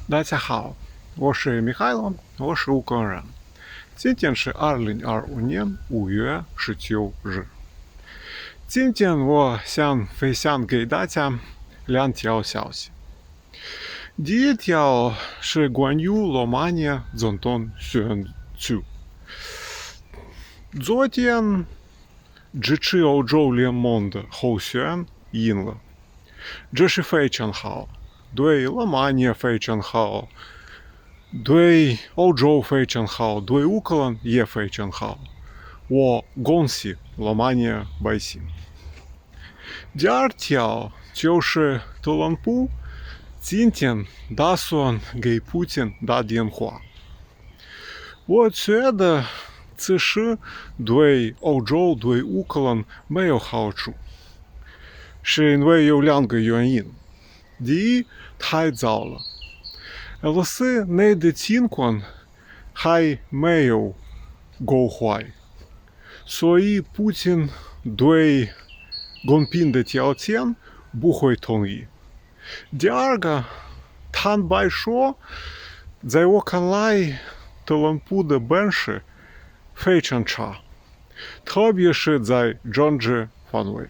大家好，我是Михайло，我是乌克兰人。今天是2025年5月19日。今天我想分享给大家两条消息。第一条是关于罗马尼亚总统选举。昨天支持欧洲联盟的候选人赢了，这是非常好，对罗马尼亚非常好，对欧洲非常好，对乌克兰也非常好。我恭喜罗马尼亚百姓。第二条就是特朗普今天打算给普京打电话。我觉得此事对欧洲、对乌克兰没有好处，是因为有两个原因。第一，太早了，俄罗斯内的情况还没有够坏，所以普京对公平的条件不会同意。第二个，坦白说，在我看来，特朗普的本事非常差，特别是在政治范围。